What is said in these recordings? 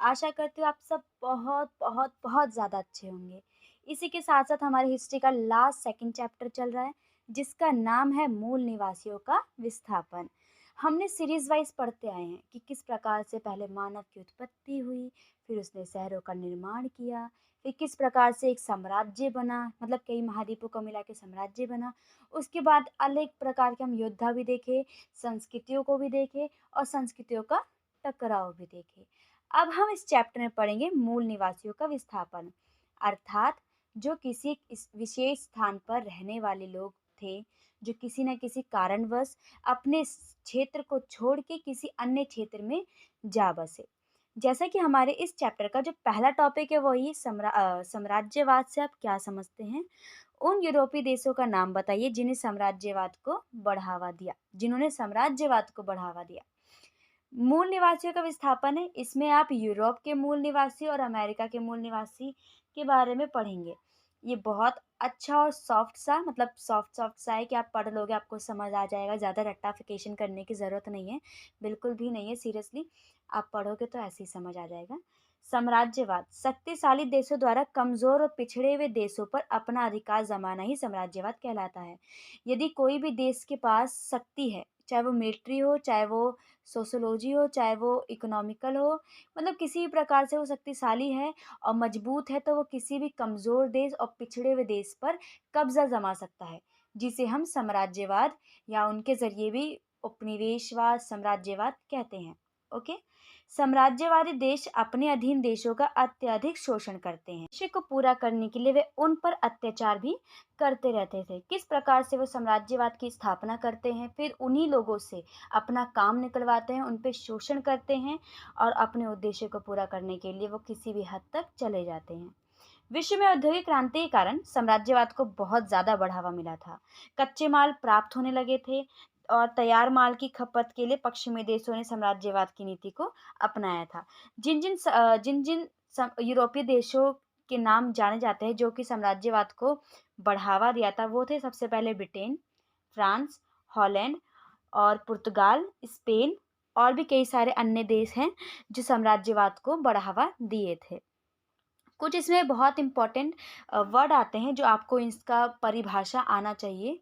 आशा करती हूँ आप सब बहुत बहुत बहुत ज़्यादा अच्छे होंगे। इसी के साथ-साथ हमारी हिस्ट्री का लास्ट सेकंड चैप्टर चल रहा है, जिसका नाम है मूल निवासियों का विस्थापन। हमने सीरीज़ वाइज़ पढ़ते आए हैं कि किस प्रकार से पहले मानव की उत्पत्ति हुई, फिर उसने शहरों का निर्माण किया, फिर किस प्रकार से एक साम्राज्य बना, मतलब कई महाद्वीपों को मिला के साम्राज्य बना। उसके बाद अलग प्रकार के हम योद्धा भी देखे, संस्कृतियों को भी देखे और संस्कृतियों का टकराव भी देखे। अब हम इस चैप्टर में पढ़ेंगे मूल निवासियों का विस्थापन, अर्थात जो किसी इस विशेष स्थान पर रहने वाले लोग थे, जो किसी न किसी कारणवश अपने क्षेत्र को छोड़ के किसी अन्य क्षेत्र में जा बसे। जैसा कि हमारे इस चैप्टर का जो पहला टॉपिक है वही साम्राज्यवाद से आप क्या समझते हैं? उन यूरोपीय देशों का नाम बताइए जिन्होंने साम्राज्यवाद को बढ़ावा दिया। मूल निवासियों का विस्थापन है, इसमें आप यूरोप के मूल निवासी और अमेरिका के मूल निवासी के बारे में पढ़ेंगे। ये बहुत अच्छा और सॉफ्ट सॉफ्ट सा है कि आप पढ़ लोगे आपको समझ आ जाएगा, ज़्यादा रट्टाफिकेशन करने की ज़रूरत नहीं है, बिल्कुल भी नहीं है सीरियसली, आप पढ़ोगे तो ऐसे ही समझ आ जाएगा। साम्राज्यवाद, शक्तिशाली देशों द्वारा कमज़ोर और पिछड़े हुए देशों पर अपना अधिकार जमाना ही साम्राज्यवाद कहलाता है। यदि कोई भी देश के पास शक्ति है, चाहे वो मिलिट्री हो, चाहे वो सोशियोलॉजी हो, चाहे वो इकोनॉमिकल हो, मतलब किसी भी प्रकार से वो शक्तिशाली है और मजबूत है, तो वो किसी भी कमज़ोर देश और पिछड़े हुए देश पर कब्ज़ा जमा सकता है, जिसे हम साम्राज्यवाद या उनके ज़रिए भी उपनिवेशवाद, साम्राज्यवाद कहते हैं। ओके? साम्राज्यवादी देश अपने अधीन देशों का अत्यधिक शोषण करते हैं। लक्ष्य को पूरा करने के लिए वे उन पर अत्याचार भी करते रहते थे। किस प्रकार से वो साम्राज्यवाद की स्थापना करते हैं, फिर उन्हीं लोगों से अपना काम निकलवाते हैं, उन पे शोषण करते हैं और अपने उद्देश्य को पूरा करने के लिए वो किसी भी हद तक चले जाते हैं। विश्व में औद्योगिक क्रांति के कारण साम्राज्यवाद को बहुत ज़्यादा बढ़ावा मिला था। कच्चे माल प्राप्त होने लगे थे और तैयार माल की खपत के लिए पश्चिमी देशों ने साम्राज्यवाद की नीति को अपनाया था। जिन जिन यूरोपीय देशों के नाम जाने जाते हैं जो कि साम्राज्यवाद को बढ़ावा दिया था, वो थे सबसे पहले ब्रिटेन, फ्रांस, हॉलैंड और पुर्तगाल, स्पेन और भी कई सारे अन्य देश हैं जो साम्राज्यवाद को बढ़ावा दिए थे। कुछ इसमें बहुत इम्पोर्टेंट वर्ड आते हैं जो आपको इसका परिभाषा आना चाहिए।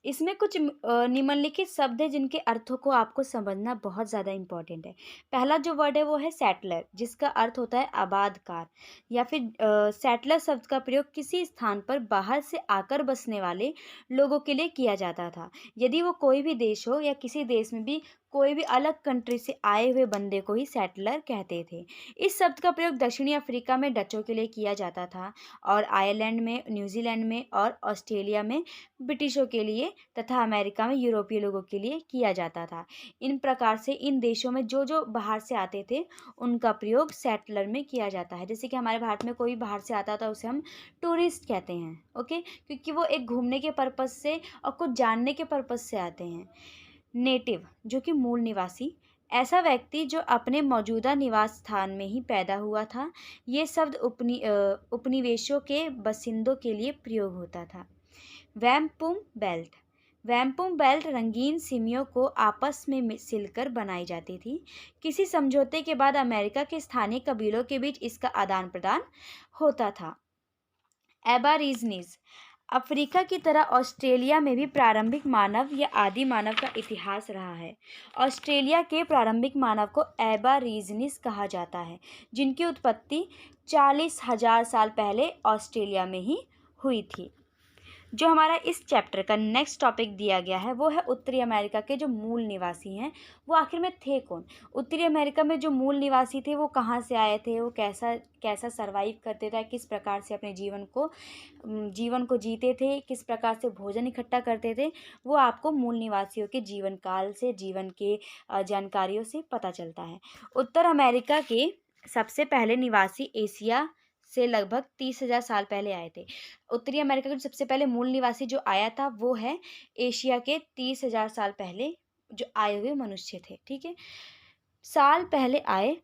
इसमें कुछ निम्नलिखित शब्द हैं जिनके अर्थों को आपको समझना बहुत ज़्यादा इम्पोर्टेंट है। पहला जो वर्ड है वो है सेटलर, जिसका अर्थ होता है आबादकार, या फिर सेटलर शब्द का प्रयोग किसी स्थान पर बाहर से आकर बसने वाले लोगों के लिए किया जाता था। यदि वो कोई भी देश हो या किसी देश में भी कोई भी अलग कंट्री से आए हुए बंदे को ही सेटलर कहते थे। इस शब्द का प्रयोग दक्षिणी अफ्रीका में डचों के लिए किया जाता था और आयरलैंड में, न्यूजीलैंड में और ऑस्ट्रेलिया में ब्रिटिशों के लिए तथा अमेरिका में यूरोपीय लोगों के लिए किया जाता था। इन प्रकार से इन देशों में जो जो बाहर से आते थे उनका प्रयोग सेटलर में किया जाता है। जैसे कि हमारे भारत में कोई बाहर से आता था उसे हम टूरिस्ट कहते हैं, ओके, क्योंकि वो एक घूमने के पर्पज़ से और कुछ जानने के पर्पज़ से आते हैं। नेटिव, जो कि मूल निवासी, ऐसा व्यक्ति जो अपने मौजूदा निवास स्थान में ही पैदा हुआ था। ये शब्द उपनिवेशों के बसिंदों के लिए प्रयोग होता था। वैम्पूम बेल्ट, वैम्पूम बेल्ट रंगीन सिमियों को आपस में सिलकर बनाई जाती थी। किसी समझौते के बाद अमेरिका के स्थानीय कबीलों के बीच इसका आदान प्रदान होता था। एबारिजनीज, अफ्रीका की तरह ऑस्ट्रेलिया में भी प्रारंभिक मानव या आदि मानव का इतिहास रहा है। ऑस्ट्रेलिया के प्रारंभिक मानव को एबारिजनीज कहा जाता है, जिनकी उत्पत्ति 40,000 साल पहले ऑस्ट्रेलिया में ही हुई थी। जो हमारा इस चैप्टर का नेक्स्ट टॉपिक दिया गया है वो है उत्तरी अमेरिका के जो मूल निवासी हैं वो आखिर में थे कौन। उत्तरी अमेरिका में जो मूल निवासी थे वो कहाँ से आए थे, वो कैसा कैसा सरवाइव करते थे, किस प्रकार से अपने जीवन को जीते थे, किस प्रकार से भोजन इकट्ठा करते थे, वो आपको मूल निवासियों के जीवन काल से, जीवन के जानकारियों से पता चलता है। उत्तर अमेरिका के सबसे पहले निवासी एशिया से लगभग 30,000 साल पहले आए थे। उत्तरी अमेरिका का जो सबसे पहले मूल निवासी जो आया था वो है एशिया के 30,000 साल पहले जो आए हुए मनुष्य थे, ठीक है। साल पहले आए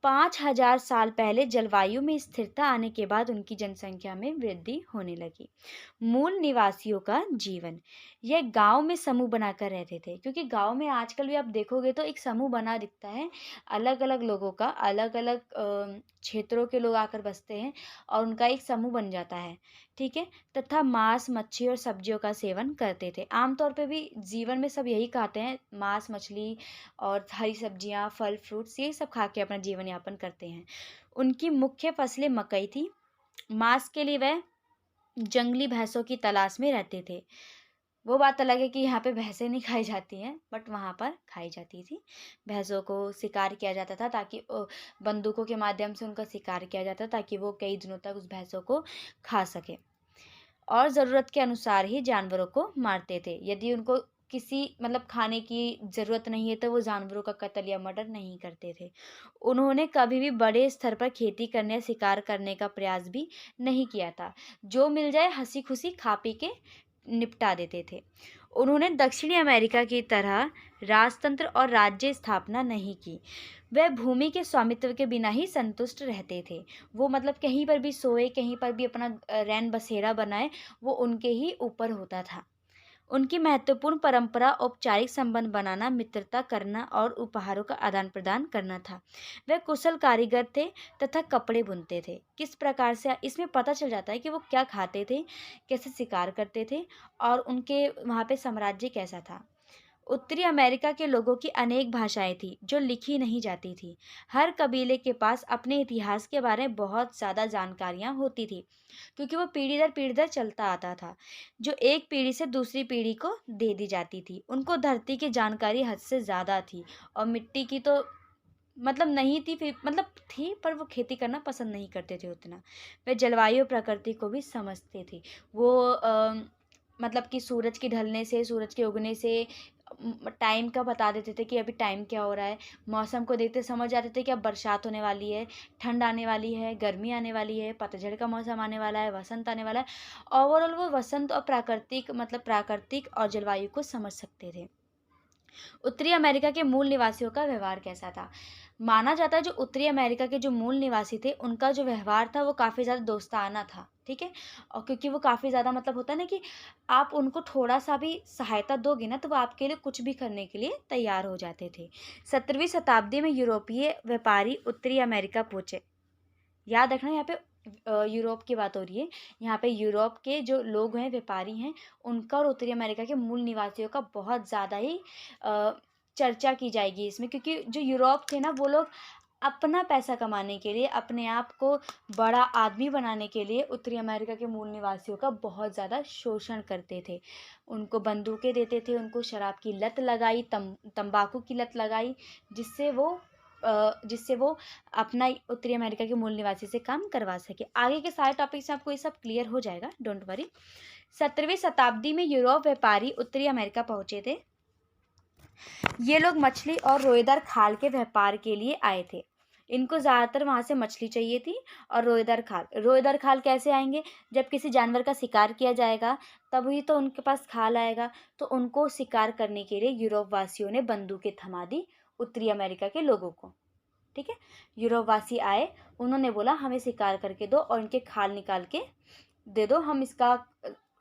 5000 साल पहले जलवायु में स्थिरता आने के बाद उनकी जनसंख्या में वृद्धि होने लगी। मूल निवासियों का जीवन, यह गांव में समूह बनाकर रहते थे, क्योंकि गांव में आजकल भी आप देखोगे तो एक समूह बना दिखता है, अलग अलग लोगों का, अलग अलग क्षेत्रों के लोग आकर बसते हैं और उनका एक समूह बन जाता है, ठीक है। तथा मांस, मच्छी और सब्जियों का सेवन करते थे। आमतौर पे भी जीवन में सब यही खाते हैं, मांस, मछली और हरी सब्जियां, फल, फ्रूट्स, ये सब खा के अपना जीवन यापन करते हैं। उनकी मुख्य फसलें मकई थी। मांस के लिए वह जंगली भैंसों की तलाश में रहते थे। वो बात अलग है कि यहाँ पे भैंसें नहीं खाई जाती हैं, बट वहाँ पर खाई जाती थी। भैंसों को शिकार किया जाता था ताकि बंदूकों के माध्यम से उनका शिकार किया जाता ताकि वो कई दिनों तक उस भैंसों को खा सके, और ज़रूरत के अनुसार ही जानवरों को मारते थे। यदि उनको किसी मतलब खाने की ज़रूरत नहीं है तो वो जानवरों का कत्ल या मर्डर नहीं करते थे। उन्होंने कभी भी बड़े स्तर पर खेती करने या शिकार करने का प्रयास भी नहीं किया था। जो मिल जाए हंसी खुशी खा पी के निपटा देते थे। उन्होंने दक्षिणी अमेरिका की तरह राजतंत्र और राज्य स्थापना नहीं की। वह भूमि के स्वामित्व के बिना ही संतुष्ट रहते थे। वो मतलब कहीं पर भी सोए, कहीं पर भी अपना रैन बसेरा बनाए, वो उनके ही ऊपर होता था। उनकी महत्वपूर्ण परंपरा औपचारिक संबंध बनाना, मित्रता करना और उपहारों का आदान प्रदान करना था। वे कुशल कारीगर थे तथा कपड़े बुनते थे। किस प्रकार से इसमें पता चल जाता है कि वो क्या खाते थे, कैसे शिकार करते थे और उनके वहाँ पे साम्राज्य कैसा था। उत्तरी अमेरिका के लोगों की अनेक भाषाएं थी जो लिखी नहीं जाती थी। हर कबीले के पास अपने इतिहास के बारे में बहुत ज़्यादा जानकारियां होती थी, क्योंकि वो पीढ़ी दर चलता आता था, जो एक पीढ़ी से दूसरी पीढ़ी को दे दी जाती थी। उनको धरती की जानकारी हद से ज़्यादा थी, और मिट्टी की तो मतलब नहीं थी, फिर मतलब थी, पर वो खेती करना पसंद नहीं करते थे उतना। वे जलवायु प्रकृति को भी समझते थे। वो मतलब कि सूरज के ढलने से, सूरज के उगने से टाइम का बता देते थे कि अभी टाइम क्या हो रहा है। मौसम को देखते समझ जाते थे कि अब बरसात होने वाली है, ठंड आने वाली है, गर्मी आने वाली है, पतझड़ का मौसम आने वाला है, वसंत आने वाला है। ओवरऑल वो वसंत और प्राकृतिक और जलवायु को समझ सकते थे। उत्तरी अमेरिका के मूल निवासियों का व्यवहार कैसा था? माना जाता है जो उत्तरी अमेरिका के जो मूल निवासी थे उनका जो व्यवहार था वो काफ़ी ज़्यादा दोस्ताना था, ठीक है। और क्योंकि वो काफ़ी ज़्यादा मतलब होता है ना कि आप उनको थोड़ा सा भी सहायता दोगे ना तो वो आपके लिए कुछ भी करने के लिए तैयार हो जाते थे। 17वीं शताब्दी में यूरोपीय व्यापारी उत्तरी अमेरिका पहुंचे। याद रखना, यहाँ पे यूरोप की बात हो रही है। यहाँ पे यूरोप के जो लोग हैं, व्यापारी हैं, उनका और उत्तरी अमेरिका के मूल निवासियों का बहुत ज़्यादा ही चर्चा की जाएगी इसमें, क्योंकि जो यूरोप थे ना वो लोग अपना पैसा कमाने के लिए, अपने आप को बड़ा आदमी बनाने के लिए उत्तरी अमेरिका के मूल निवासियों का बहुत ज़्यादा शोषण करते थे। उनको बंदूकें देते थे, उनको शराब की लत लगाई, तंबाकू की लत लगाई, जिससे वो अपना उत्तरी अमेरिका के मूल निवासी से काम करवा सके। आगे के सारे टॉपिक से आपको ये सब क्लियर हो जाएगा, डोंट वरी। 17वीं शताब्दी में यूरोप व्यापारी उत्तरी अमेरिका पहुंचे थे। ये लोग मछली और रोएदार खाल के व्यापार के लिए आए थे। इनको ज़्यादातर वहाँ से मछली चाहिए थी और रोएदार खाल कैसे आएंगे? जब किसी जानवर का शिकार किया जाएगा तभी तो उनके पास खाल आएगा। तो उनको शिकार करने के लिए यूरोप वासियों ने बंदूकें थमा दी उत्तरी अमेरिका के लोगों को, ठीक है। यूरोप वासी आए, उन्होंने बोला हमें शिकार करके दो और इनके खाल निकाल के दे दो, हम इसका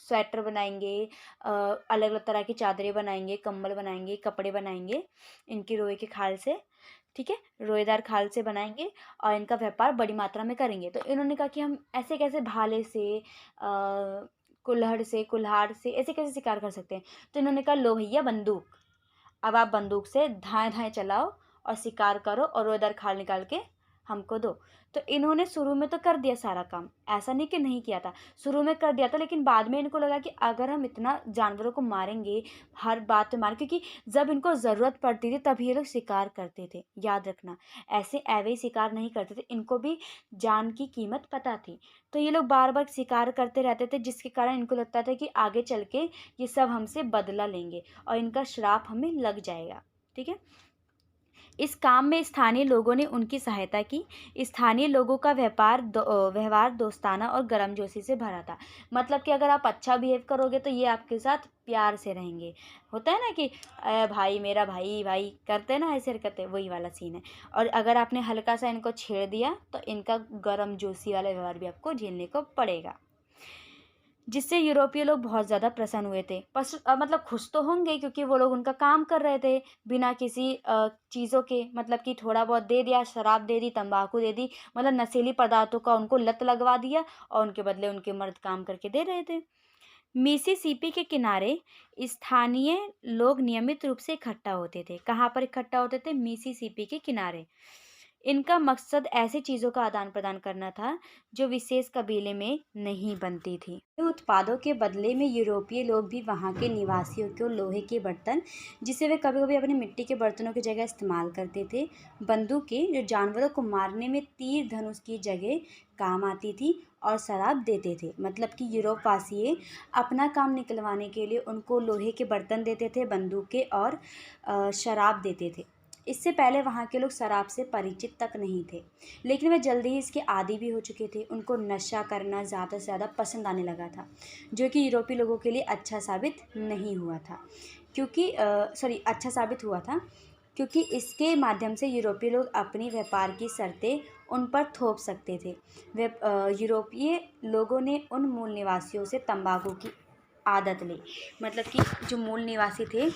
स्वेटर बनाएंगे, अलग अलग तरह की चादरें बनाएंगे, कंबल बनाएंगे, कपड़े बनाएंगे इनकी रोए के खाल से, ठीक है, रोएदार खाल से बनाएंगे और इनका व्यापार बड़ी मात्रा में करेंगे। तो इन्होंने कहा कि हम ऐसे कैसे भाले से, कुल्हाड़ से ऐसे कैसे शिकार कर सकते हैं। तो इन्होंने कहा लो भैया बंदूक, अब आप बंदूक से धाएं धाएं चलाओ और शिकार करो और रोएदार खाल निकाल के हमको दो। तो इन्होंने शुरू में तो कर दिया सारा काम, ऐसा नहीं कि नहीं किया था, शुरू में कर दिया था, लेकिन बाद में इनको लगा कि अगर हम इतना जानवरों को मारेंगे, हर बात में मार, क्योंकि जब इनको ज़रूरत पड़ती थी तभी ये लोग शिकार करते थे, याद रखना, ऐसे एवे ही शिकार नहीं करते थे, इनको भी जान की कीमत पता थी। तो ये लोग बार बार शिकार करते रहते थे, जिसके कारण इनको लगता था कि आगे चल के ये सब हमसे बदला लेंगे और इनका श्राप हमें लग जाएगा, ठीक है। इस काम में स्थानीय लोगों ने उनकी सहायता की। स्थानीय लोगों का व्यवहार दोस्ताना और गर्मजोशी से भरा था। मतलब कि अगर आप अच्छा बिहेव करोगे तो ये आपके साथ प्यार से रहेंगे। होता है ना कि भाई मेरा भाई भाई करते हैं ना ऐसे हरकतें, वही वाला सीन है। और अगर आपने हल्का सा इनको छेड़ दिया तो इनका गर्मजोशी वाला व्यवहार भी आपको झेलने को पड़ेगा, जिससे यूरोपीय लोग बहुत ज़्यादा प्रसन्न हुए थे। मतलब खुश तो होंगे क्योंकि वो लोग उनका काम कर रहे थे बिना किसी चीज़ों के। मतलब कि थोड़ा बहुत दे दिया, शराब दे दी, तंबाकू दे दी, मतलब नशीली पदार्थों का उनको लत लगवा दिया और उनके बदले उनके मर्द काम करके दे रहे थे। मिसिसिपी के किनारे स्थानीय लोग नियमित रूप से इकट्ठा होते थे। कहाँ पर इकट्ठा होते थे? मिसिसिपी के किनारे। इनका मकसद ऐसी चीज़ों का आदान प्रदान करना था जो विशेष कबीले में नहीं बनती थी। उत्पादों के बदले में यूरोपीय लोग भी वहाँ के निवासियों को लोहे के बर्तन, जिसे वे कभी कभी अपने मिट्टी के बर्तनों की जगह इस्तेमाल करते थे, बंदूकें जो जानवरों को मारने में तीर धनुष की जगह काम आती थी, और शराब देते थे। मतलब कि यूरोप वासी अपना काम निकलवाने के लिए उनको लोहे के बर्तन देते थे, बंदूकें और शराब देते थे। इससे पहले वहाँ के लोग शराब से परिचित तक नहीं थे, लेकिन वे जल्दी ही इसके आदी भी हो चुके थे। उनको नशा करना ज़्यादा से ज़्यादा पसंद आने लगा था, जो कि यूरोपीय लोगों के लिए अच्छा साबित नहीं हुआ था, क्योंकि अच्छा साबित हुआ था, क्योंकि इसके माध्यम से यूरोपीय लोग अपनी व्यापार की शर्तें उन पर थोप सकते थे। यूरोपीय लोगों ने उन मूल निवासियों से तंबाकू की आदत ली। मतलब कि जो मूल निवासी थे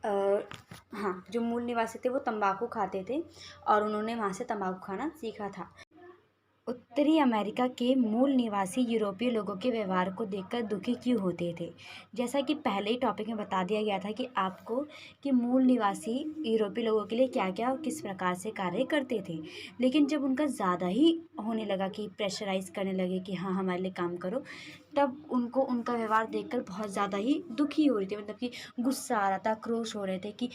जो मूल निवासी थे वो तंबाकू खाते थे और उन्होंने वहाँ से तंबाकू खाना सीखा था। उत्तरी अमेरिका के मूल निवासी यूरोपीय लोगों के व्यवहार को देखकर दुखी क्यों होते थे? जैसा कि पहले ही टॉपिक में बता दिया गया था कि आपको कि मूल निवासी यूरोपीय लोगों के लिए क्या क्या और किस प्रकार से कार्य करते थे। लेकिन जब उनका ज़्यादा ही होने लगा कि प्रेशराइज करने लगे कि हाँ हमारे लिए काम करो, तब उनको उनका व्यवहार देखकर बहुत ज़्यादा ही दुखी हो रही थी। मतलब कि गुस्सा आ रहा था, क्रोश हो रहे थे कि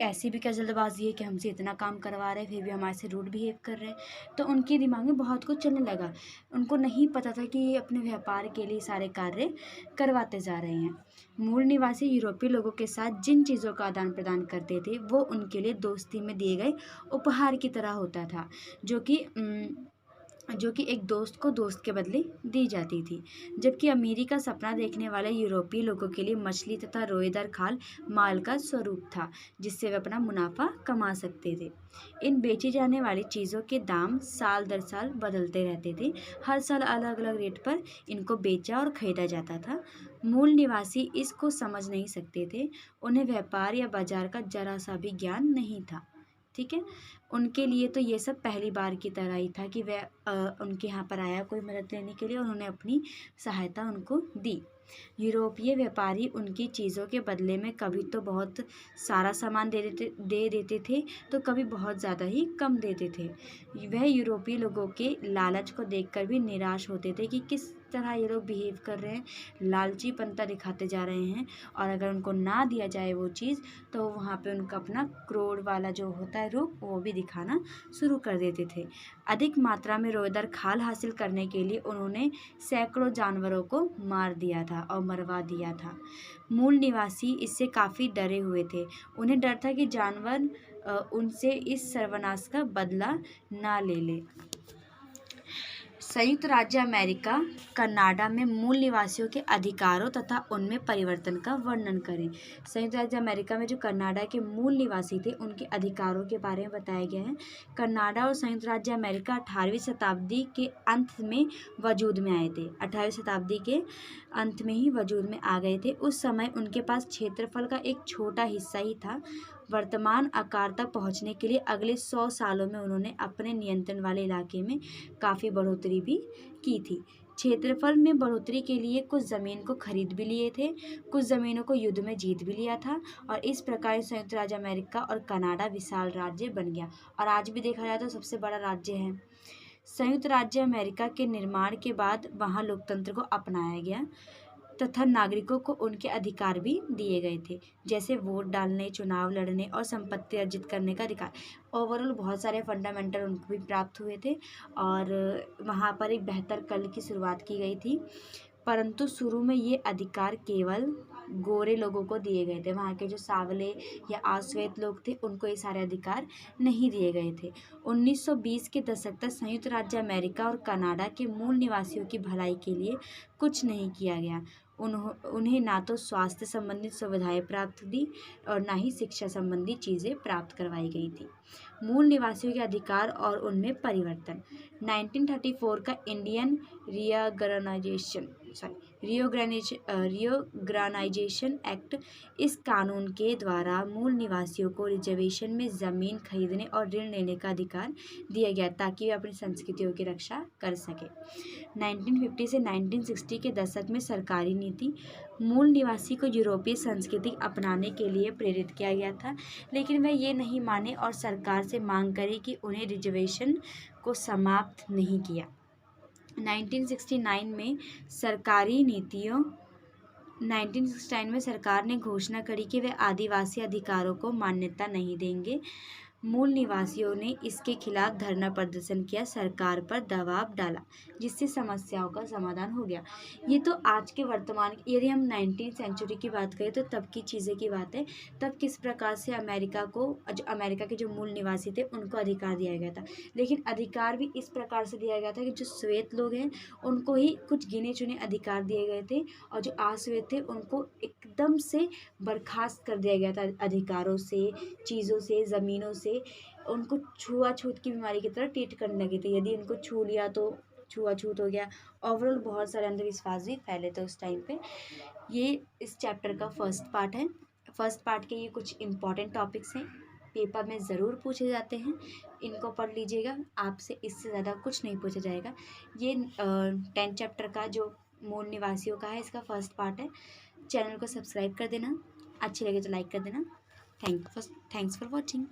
ऐसी भी क्या जल्दबाजी है कि हमसे इतना काम करवा रहे हैं फिर भी हमारे से रूड बिहेव कर रहे हैं। तो उनके दिमाग में बहुत कुछ चलने लगा। उनको नहीं पता था कि ये अपने व्यापार के लिए सारे कार्य करवाते जा रहे हैं। मूल निवासी यूरोपीय लोगों के साथ जिन चीज़ों का आदान प्रदान करते थे वो उनके लिए दोस्ती में दिए गए उपहार की तरह होता था, जो कि एक दोस्त को दोस्त के बदले दी जाती थी। जबकि अमीरी का सपना देखने वाले यूरोपीय लोगों के लिए मछली तथा रोएदार खाल माल का स्वरूप था, जिससे वे अपना मुनाफा कमा सकते थे। इन बेची जाने वाली चीज़ों के दाम साल दर साल बदलते रहते थे। हर साल अलग अलग रेट पर इनको बेचा और खरीदा जाता था। मूल निवासी इसको समझ नहीं सकते थे। उन्हें व्यापार या बाजार का जरा सा भी ज्ञान नहीं था। ठीक है, उनके लिए तो ये सब पहली बार की तरह ही था कि वह उनके यहाँ पर आया कोई मदद लेने के लिए, उन्होंने अपनी सहायता उनको दी। यूरोपीय व्यापारी उनकी चीज़ों के बदले में कभी तो बहुत सारा सामान दे देते थे, तो कभी बहुत ज़्यादा ही कम देते थे। वह यूरोपीय लोगों के लालच को देखकर भी निराश होते थे कि किस तरह ये लोग बिहेव कर रहे हैं, लालचीपंता दिखाते जा रहे हैं, और अगर उनको ना दिया जाए वो चीज़ तो वहाँ पे उनका अपना क्रोध वाला जो होता है रूप वो भी दिखाना शुरू कर देते थे। अधिक मात्रा में रोएदार खाल हासिल करने के लिए उन्होंने सैकड़ों जानवरों को मार दिया था और मरवा दिया था। मूल निवासी इससे काफ़ी डरे हुए थे। उन्हें डर था कि जानवर उनसे इस सर्वनाश का बदला ना ले ले। संयुक्त राज्य अमेरिका कनाडा में मूल निवासियों के अधिकारों तथा उनमें परिवर्तन का वर्णन करें। संयुक्त राज्य अमेरिका में जो कनाडा के मूल निवासी थे उनके अधिकारों के बारे में बताया गया है। कनाडा और संयुक्त राज्य अमेरिका 18वीं शताब्दी के अंत में वजूद में आए थे। 18वीं शताब्दी के अंत में ही वजूद में आ गए थे। उस समय उनके पास क्षेत्रफल का एक छोटा हिस्सा ही था। वर्तमान आकार तक पहुंचने के लिए अगले 100 सालों में उन्होंने अपने नियंत्रण वाले इलाके में काफ़ी बढ़ोतरी भी की थी। क्षेत्रफल में बढ़ोतरी के लिए कुछ ज़मीन को खरीद भी लिए थे, कुछ ज़मीनों को युद्ध में जीत भी लिया था, और इस प्रकार संयुक्त राज्य अमेरिका और कनाडा विशाल राज्य बन गया और आज भी देखा जाए तो सबसे बड़ा राज्य है। संयुक्त राज्य अमेरिका के निर्माण के बाद वहाँ लोकतंत्र को अपनाया गया तथा नागरिकों को उनके अधिकार भी दिए गए थे, जैसे वोट डालने, चुनाव लड़ने और संपत्ति अर्जित करने का अधिकार। ओवरऑल बहुत सारे फंडामेंटल उनको भी प्राप्त हुए थे और वहाँ पर एक बेहतर कल की शुरुआत की गई थी। परंतु शुरू में ये अधिकार केवल गोरे लोगों को दिए गए थे। वहाँ के जो सांवले या अश्वेत लोग थे उनको ये सारे अधिकार नहीं दिए गए थे। 1920 के दशक तक संयुक्त राज्य अमेरिका और कनाडा के मूल निवासियों की भलाई के लिए कुछ नहीं किया गया। उन्हें ना तो स्वास्थ्य संबंधित सुविधाएं प्राप्त थी और ना ही शिक्षा संबंधी चीज़ें प्राप्त करवाई गई थी। मूल निवासियों के अधिकार और उनमें परिवर्तन। 1934 का इंडियन रियोग्रानाइजेशन एक्ट, इस कानून के द्वारा मूल निवासियों को रिजर्वेशन में ज़मीन खरीदने और ऋण लेने का अधिकार दिया गया ताकि वे अपनी संस्कृतियों की रक्षा कर सकें। 1950 से 1960 के दशक में सरकारी नीति मूल निवासी को यूरोपीय संस्कृति अपनाने के लिए प्रेरित किया गया था, लेकिन वह ये नहीं माने और सरकार से मांग करे कि उन्हें रिजर्वेशन को समाप्त नहीं किया। 1969 में सरकार ने घोषणा करी कि वे आदिवासी अधिकारों को मान्यता नहीं देंगे। मूल निवासियों ने इसके खिलाफ धरना प्रदर्शन किया, सरकार पर दबाव डाला, जिससे समस्याओं का समाधान हो गया। ये तो आज के वर्तमान, यदि हम 19th सेंचुरी की बात करें तो तब की चीज़ें की बात है। तब किस प्रकार से अमेरिका के जो मूल निवासी थे उनको अधिकार दिया गया था, लेकिन अधिकार भी इस प्रकार से दिया गया था कि जो श्वेत लोग हैं उनको ही कुछ गिने चुने अधिकार दिए गए थे और जो अश्वेत थे उनको एकदम से बर्खास्त कर दिया गया था अधिकारों से, चीज़ों से, ज़मीनों से। उनको छुआछूत की बीमारी की तरह ट्रीट करने लगे थे। यदि उनको छू लिया तो छुआछूत हो गया। ओवरऑल बहुत सारे अंधविश्वास भी फैले थे उस टाइम पे। ये इस चैप्टर का फर्स्ट पार्ट है। फर्स्ट पार्ट के ये कुछ इम्पॉर्टेंट टॉपिक्स हैं, पेपर में ज़रूर पूछे जाते हैं, इनको पढ़ लीजिएगा। आपसे इससे ज़्यादा कुछ नहीं पूछा जाएगा। ये 10th चैप्टर का जो मूल निवासियों का है, इसका फर्स्ट पार्ट है। चैनल को सब्सक्राइब कर देना, अच्छी लगे तो लाइक कर देना। Thanks for watching.